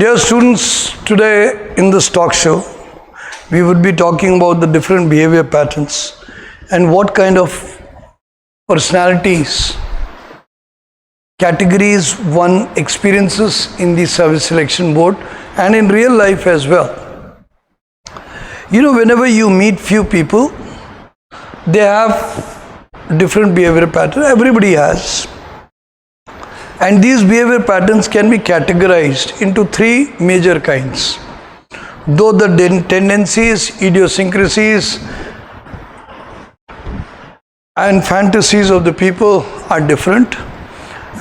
Dear students, today in this talk show, we would be talking about the different behavior patterns and what kind of personalities, categories one experiences in the service selection board and in real life as well. You know, whenever you meet few people, they have different behavior pattern. Everybody has. And these behavior patterns can be categorized into three major kinds. Though the tendencies, idiosyncrasies, and fantasies of the people are different,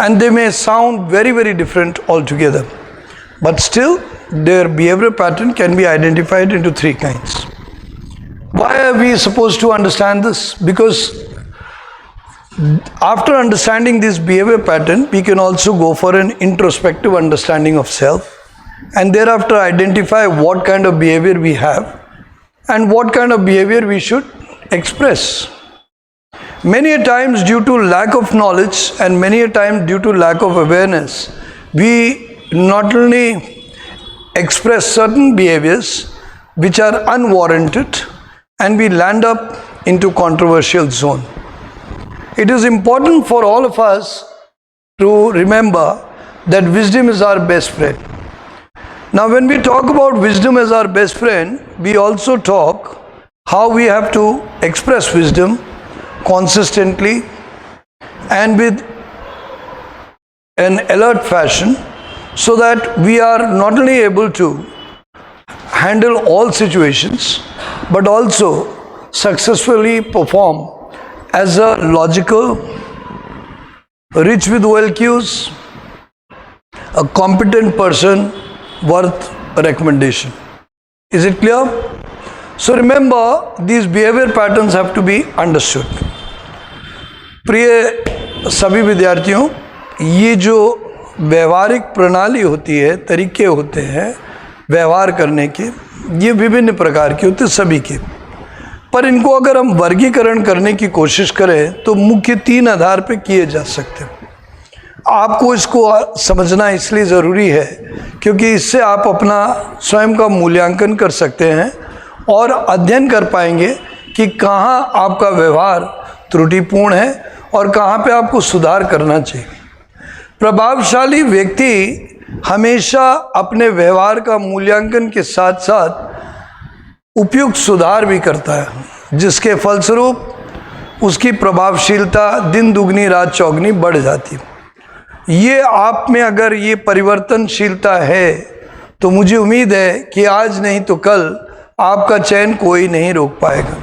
and they may sound very, very different altogether, but still their behavior pattern can be identified into three kinds. Why are we supposed to understand this? Because after understanding this behavior pattern, we can also go for an introspective understanding of self and thereafter identify what kind of behavior we have and what kind of behavior we should express. Many a times due to lack of knowledge and many a time due to lack of awareness, we not only express certain behaviors which are unwarranted and we land up into controversial zone. It is important for all of us to remember that wisdom is our best friend. Now, when we talk about wisdom as our best friend, we also talk how we have to express wisdom consistently and with an alert fashion so that we are not only able to handle all situations but also successfully perform as a logical, rich with well cues, a competent person worth a recommendation. Is it clear? So remember, these behavior patterns have to be understood. प्रिय सभी विद्यार्थियों, ये जो व्यवहारिक प्रणाली होती है, तरीके होते हैं व्यवहार करने के, ये विभिन्न प्रकार के होते हैं सभी के, पर इनको अगर हम वर्गीकरण करने की कोशिश करें तो मुख्य तीन आधार पे किए जा सकते हैं। आपको इसको समझना इसलिए ज़रूरी है क्योंकि इससे आप अपना स्वयं का मूल्यांकन कर सकते हैं और अध्ययन कर पाएंगे कि कहाँ आपका व्यवहार त्रुटिपूर्ण है और कहाँ पे आपको सुधार करना चाहिए। प्रभावशाली व्यक्ति हमेशा अपने व्यवहार का मूल्यांकन के साथ साथ उपयुक्त सुधार भी करता है, जिसके फलस्वरूप उसकी प्रभावशीलता दिन दुगनी रात चौगनी बढ़ जाती है। ये आप में अगर ये परिवर्तनशीलता है तो मुझे उम्मीद है कि आज नहीं तो कल आपका चयन कोई नहीं रोक पाएगा,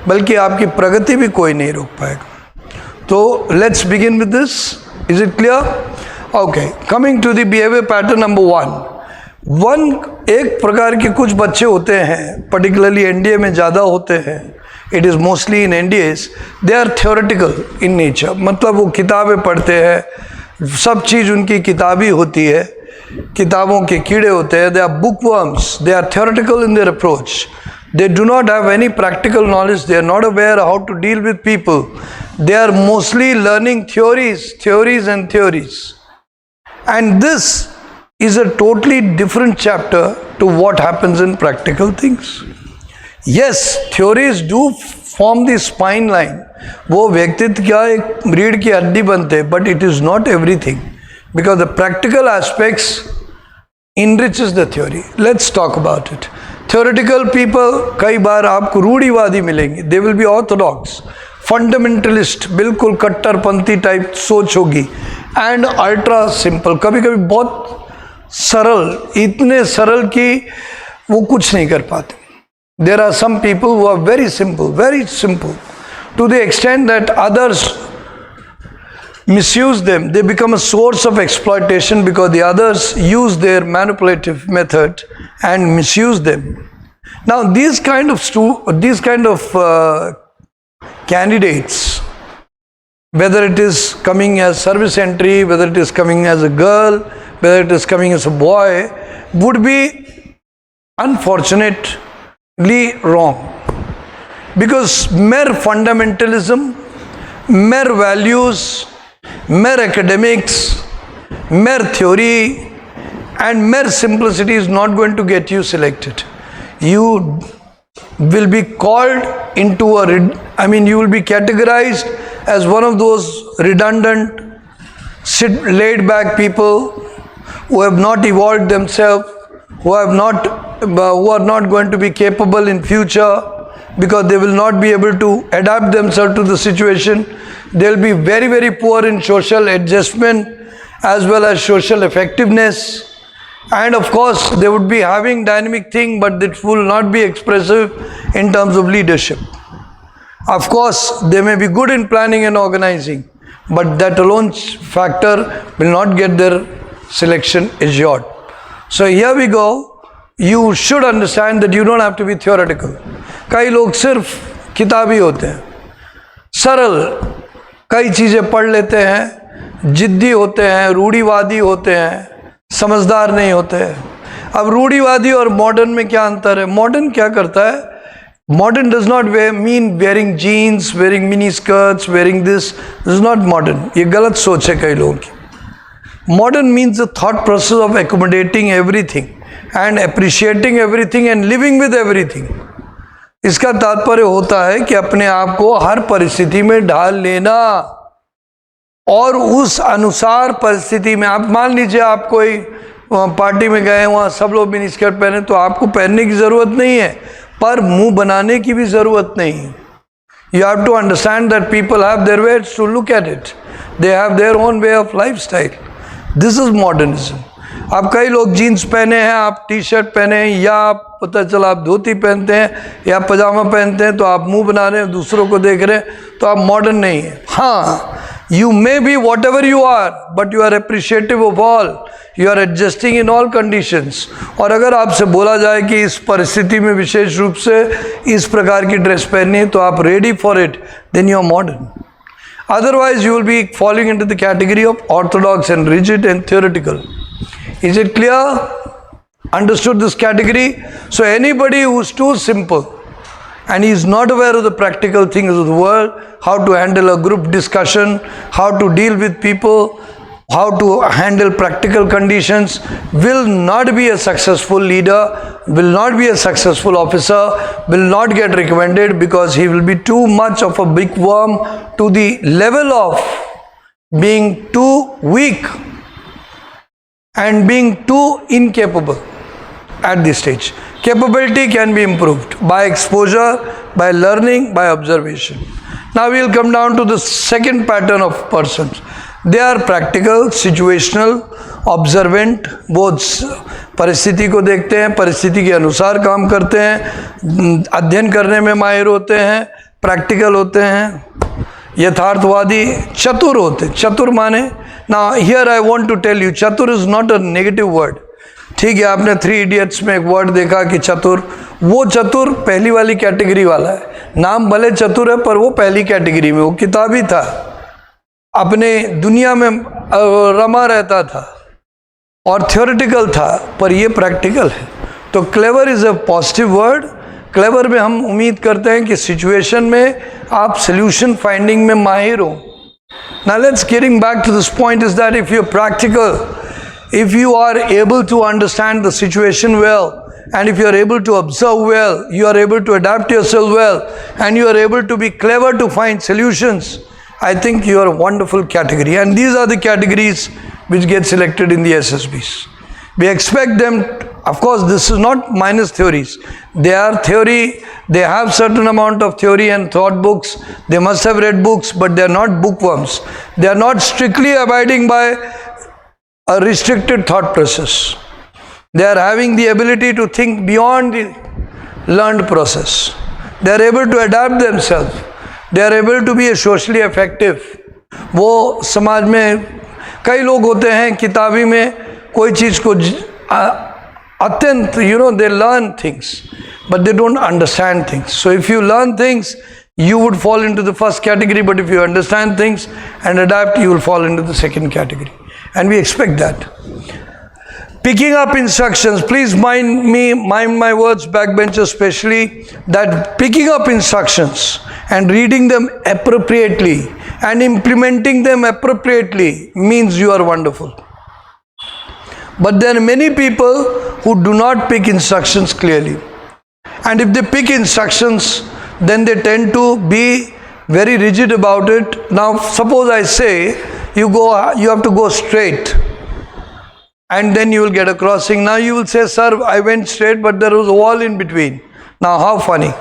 बल्कि आपकी प्रगति भी कोई नहीं रोक पाएगा। तो let's begin with this. Is it clear? Okay, coming to the behaviour pattern number one. एक प्रकार के कुछ बच्चे होते हैं, पर्टिकुलरली एनडीए में ज़्यादा होते हैं, it is mostly in NDS, they are theoretical in nature, मतलब वो किताबें पढ़ते हैं, सब चीज़ उनकी किताबी होती है, किताबों के कीड़े होते हैं, they are book worms, they are theoretical in their approach, they do not have any practical knowledge, they are not aware how to deal with people, they are mostly learning theories and theories. And this is a totally different chapter to what happens in practical things. Yes, theories do form the spine line, वो व्यक्तित्व क्या एक रीढ़ की हड्डी बनते हैं, but it is not everything because the practical aspects enriches the theory. Let's talk about it. Theoretical people कई बार आपको रूढ़िवादी मिलेंगे, they will be orthodox, fundamentalist, बिल्कुल कट्टरपंथी टाइप सोच होगी, and ultra simple, कभी कभी बहुत सरल, इतने सरल कि वो कुछ नहीं कर पाते. There are some people who are very simple, to the extent that others misuse them. They become a source of exploitation because the others use their manipulative method and misuse them. Now these kind of candidates, whether it is coming as service entry, whether it is coming as a girl, whether it is coming as a boy, would be unfortunately wrong, because mere fundamentalism, mere values, mere academics, mere theory And mere simplicity is not going to get you selected. You will be called into you will be categorized as one of those redundant, laid back people who have not evolved themselves, who are not going to be capable in future because they will not be able to adapt themselves to the situation. They will be very, very poor in social adjustment as well as social effectiveness. And of course, they would be having dynamic thing, but it will not be expressive in terms of leadership. Of course, they may be good in planning and organizing, but that alone factor will not get their selection assured. So here we go. You should understand that you don't have to be theoretical. कई लोग सिर्फ किताबी होते हैं, सरल कई चीज़ें पढ़ लेते हैं, जिद्दी होते हैं, रूढ़िवादी होते हैं, समझदार नहीं होते हैं। अब रूढ़िवादी और मॉडर्न में क्या अंतर है? मॉडर्न क्या करता है? Modern does not mean wearing jeans, wearing mini skirts, wearing this is not modern. ये गलत सोच है कई लोगों की। Modern means the thought process of accommodating everything and appreciating everything and living with everything. इसका तात्पर्य होता है कि अपने आप को हर परिस्थिति में ढाल लेना और उस अनुसार परिस्थिति में, आप मान लीजिए आप कोई पार्टी में गए, वहाँ सब लोग मिनी स्कर्ट पहने, तो आपको पहनने की ज़रूरत नहीं है, पर मुंह बनाने की भी ज़रूरत नहीं है। You have to understand that people have their ways to look at it, they have their own way of life style. This is modernism. अब कई लोग जीन्स पहने हैं, आप टी शर्ट पहने हैं, या आप पता चला आप धोती पहनते हैं या पजामा पहनते हैं, तो आप मुंह बना रहे हैं, दूसरों को देख रहे हैं, तो आप मॉडर्न नहीं है। हाँ, you may be whatever you are, but you are appreciative of all, you are adjusting in all conditions। और अगर आपसे बोला जाए कि इस परिस्थिति में विशेष रूप से इस प्रकार की ड्रेस पहननी है, तो आप ready for it, then you are modern। Otherwise you will be falling into the category of orthodox and rigid and theoretical। Is it clear? Understood this category? So anybody who is too simple and he is not aware of the practical things of the world, how to handle a group discussion, how to deal with people, how to handle practical conditions, will not be a successful leader, will not be a successful officer, will not get recommended, because he will be too much of a big worm to the level of being too weak and being too incapable at this stage. Capability can be improved by exposure, by learning, by observation. Now we will come down to the second pattern of persons. They are practical, situational, observant। वो परिस्थिति को देखते हैं, परिस्थिति के अनुसार काम करते हैं, अध्ययन करने में माहिर होते हैं, प्रैक्टिकल होते हैं, यथार्थवादी, चतुर होते हैं। चतुर माने, now here I want to tell you, चतुर is not a negative word। ठीक है, आपने 3 इडियट्स में एक वर्ड देखा कि चतुर, वो चतुर पहली वाली कैटेगरी वाला है। नाम भले चतुर है, पर वो पहली कैटेगरी में, वो किताबी था, अपने दुनिया में रमा रहता था और थियोरेटिकल था, पर ये प्रैक्टिकल है। तो clever is a positive word. Clever में हम उम्मीद करते हैं कि सिचुएशन में आप सोल्यूशन फाइंडिंग में माहिर हो। Now let's getting back to this point is that if you're practical, if you are able to understand the situation well, and if you are able to observe well, you are able to adapt yourself well, and you are able to be clever to find solutions, I think you are a wonderful category. And these are the categories which get selected in the SSBs. We expect them, of course this is not minus theories. They are theory, they have certain amount of theory and thought books, they must have read books, but they are not bookworms. They are not strictly abiding by a restricted thought process. They are having the ability to think beyond the learned process. They are able to adapt themselves. They are able to be socially effective. वो समाज में कई लोग होते हैं किताबी में कोई चीज़ को अत्यंत, they learn things, but they don't understand things. So if you learn things, you would fall into the first category, but if you understand things and adapt, you will fall into the second category. And we expect that. Picking up instructions, please mind my words, backbenchers especially, that picking up instructions and reading them appropriately and implementing them appropriately means you are wonderful. But there are many people who do not pick instructions clearly. And if they pick instructions, then they tend to be very rigid about it. Now, suppose I say, you have to go straight, and then you will get a crossing. Now you will say, sir, I went straight, but there was a wall in between. Now, how funny.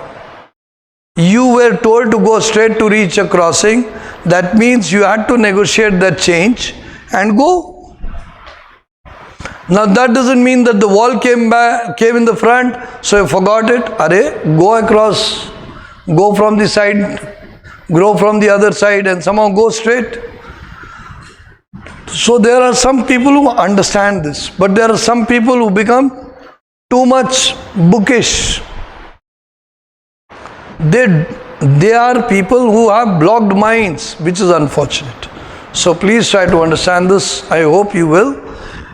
You were told to go straight to reach a crossing. That means you had to negotiate that change and go. Now that doesn't mean that the wall came in the front, so you forgot it. Go across, go from the side, go from the other side, and somehow go straight. So there are some people who understand this, but there are some people who become too much bookish. They are people who have blocked minds, which is unfortunate. So please try to understand this. I hope you will.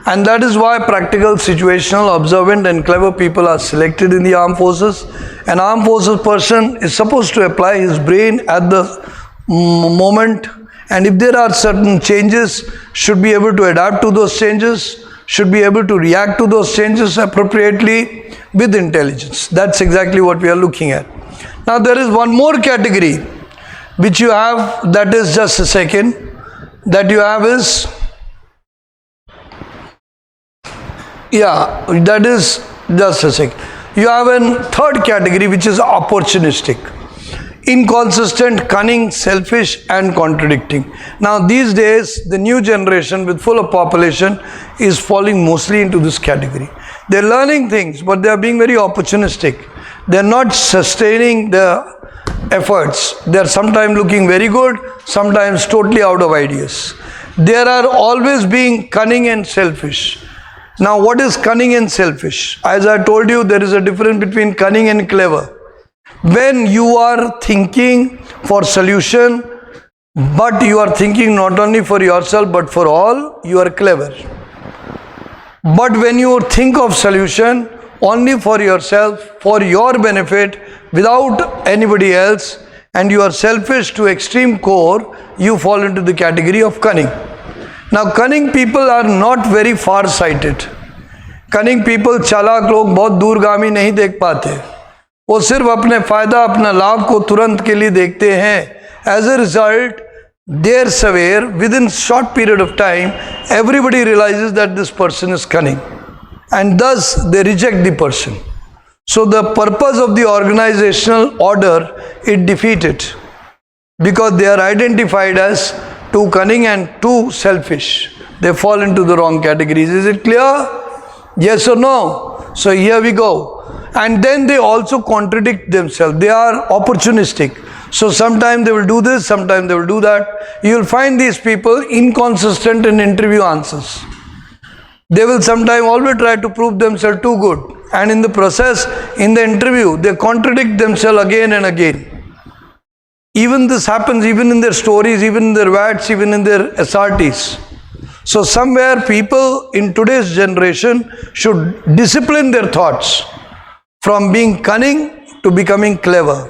And that is why practical, situational, observant and clever people are selected in the armed forces. An armed forces person is supposed to apply his brain at the moment, and if there are certain changes, should be able to adapt to those changes, should be able to react to those changes appropriately with intelligence. That's exactly what we are looking at. Now there is one more category which you have, that is just a second, that you have is, that is just a second. You have a third category which is opportunistic, inconsistent, cunning, selfish and contradicting. Now these days the new generation with full of population is falling mostly into this category. They are learning things, but they are being very opportunistic. They are not sustaining the efforts. They are sometimes looking very good, sometimes totally out of ideas. They are always being cunning and selfish. Now what is cunning and selfish? As I told you, there is a difference between cunning and clever. When you are thinking for solution, but you are thinking not only for yourself but for all, you are clever. But when you think of solution only for yourself, for your benefit, without anybody else, and you are selfish to extreme core, you fall into the category of cunning. Now cunning people are not very far sighted. Cunning people, चालाक लोग बहुत दूरगामी नहीं देख पाते. वो सिर्फ अपने फायदा, अपना लाभ को तुरंत के लिए देखते हैं. As a result, they are severe. Within short period of time, everybody realizes that this person is cunning, and thus they reject the person. So the purpose of the organizational order is defeated because they are identified as too cunning and too selfish. They fall into the wrong categories. Is it clear? Yes or no? So here we go. And then they also contradict themselves. They are opportunistic. So sometimes they will do this, sometimes they will do that. You will find these people inconsistent in interview answers. They will sometimes always try to prove themselves too good. And in the process, in the interview, they contradict themselves again and again. Even this happens even in their stories, even in their VATs, even in their SRTs. So somewhere people in today's generation should discipline their thoughts from being cunning to becoming clever.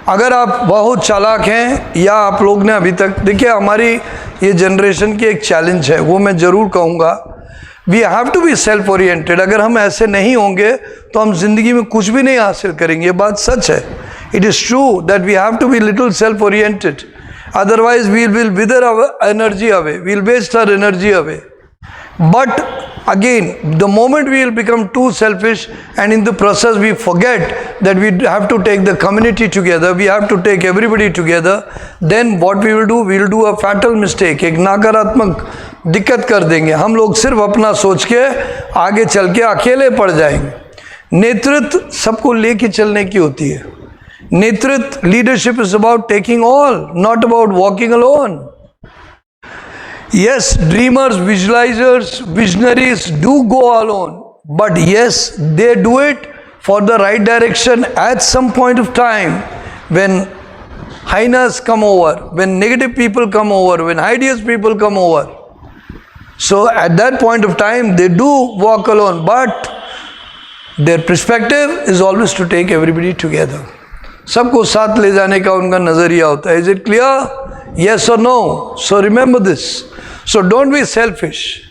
अगर आप बहुत चालाक हैं या आप लोग ने अभी तक, देखिए हमारी ये जनरेशन की एक चैलेंज है, वो मैं ज़रूर कहूँगा, we have to be self oriented. अगर हम ऐसे नहीं होंगे तो हम जिंदगी में कुछ भी नहीं हासिल करेंगे. ये बात सच है. It is true that we have to be little self-oriented. Otherwise, we will wither our energy away. We will waste our energy away. But again, the moment we will become too selfish, and in the process we forget that we have to take the community together, we have to take everybody together, then what we will do? We will do a fatal mistake. एक नकारात्मक दिक्कत कर देंगे. हम लोग सिर्फ अपना सोच के आगे चल के अकेले पड़ जाएंगे. नेतृत्व सबको लेके चलने की होती है. नेतृत्व, leadership is about taking all, not about walking alone. Yes, dreamers, visualizers, visionaries do go alone, but yes, they do it for the right direction at some point of time. When hyenas come over, when negative people come over, when hideous people come over, so at that point of time they do walk alone, but their perspective is always to take everybody together. सबको साथ ले जाने का उनका नजरिया होता है. Is it clear? Yes or no? So remember this. So don't be selfish.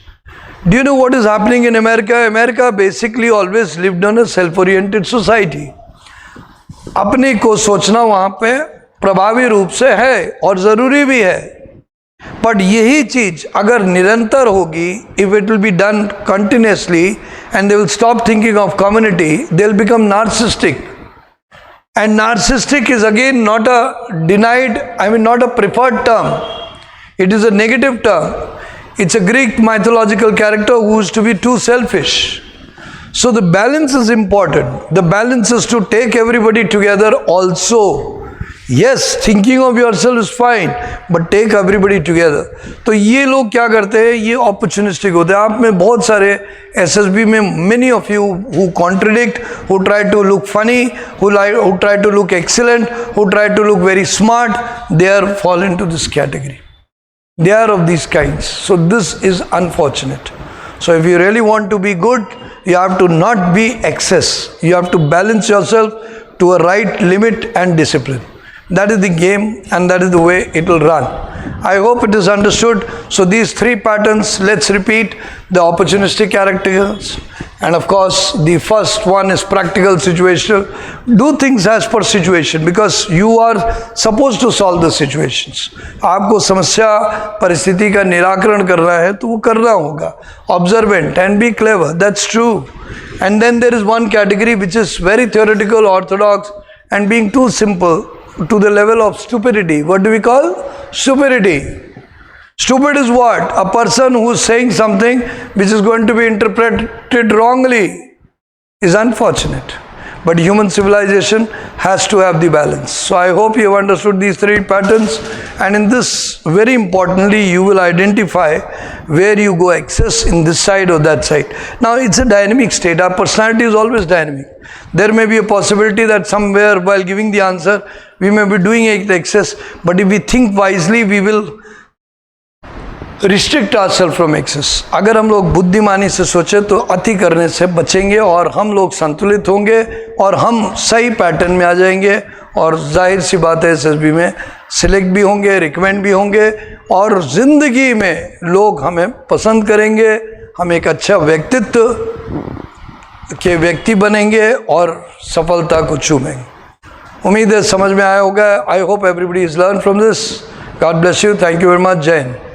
Do you know what is happening in America? America basically always lived on a self-oriented society. अपने को सोचना वहाँ पे प्रभावी रूप से है और ज़रूरी भी है, बट यही चीज़ अगर निरंतर होगी, if it will be done continuously and they will stop thinking of community, they will become narcissistic. And narcissistic is again not a denied, not a preferred term. It is a negative term. It's a Greek mythological character who used to be too selfish. So the balance is important. The balance is to take everybody together also. Yes, thinking of yourself is fine, but take everybody together. तो ये लोग क्या करते हैं, ये opportunistic होते हैं. आप में बहुत सारे SSB में many of you who contradict, who try to look funny, who try to look excellent, who try to look very smart, they are fall into this category. They are of these kinds. So this is unfortunate. So if you really want to be good, you have to not be excess. You have to balance yourself to a right limit and discipline. That is the game and that is the way it will run. I hope it is understood. So these three patterns, let's repeat: the opportunistic characters, and of course the first one is practical situational. Do things as per situation because you are supposed to solve the situations. आपको समस्या परिस्थिति का निराकरण करना है तो वो करना होगा. Observant and be clever, that's true. And then there is one category which is very theoretical, orthodox, and being too simple to the level of stupidity. What do we call stupidity? Stupid is what? A person who is saying something which is going to be interpreted wrongly is unfortunate. But human civilization has to have the balance. So I hope you have understood these three patterns, and in this, very importantly, you will identify where you go excess in this side or that side. Now it's a dynamic state. Our personality is always dynamic. There may be a possibility that somewhere while giving the answer, we may be doing excess, but if we think wisely, we will restrict ourselves from excess. अगर हम लोग बुद्धिमानी से सोचे तो अति करने से बचेंगे और हम लोग संतुलित होंगे और हम सही पैटर्न में आ जाएंगे और जाहिर सी बात है SSB में सिलेक्ट भी होंगे, रिकमेंड भी होंगे और ज़िंदगी में लोग हमें पसंद करेंगे, हम एक अच्छा व्यक्तित्व के व्यक्ति बनेंगे और सफलता को चूमेंगे. उम्मीद है समझ में आया होगा. I hope everybody is learn from this. God bless you. Thank you very much. जय हिंद.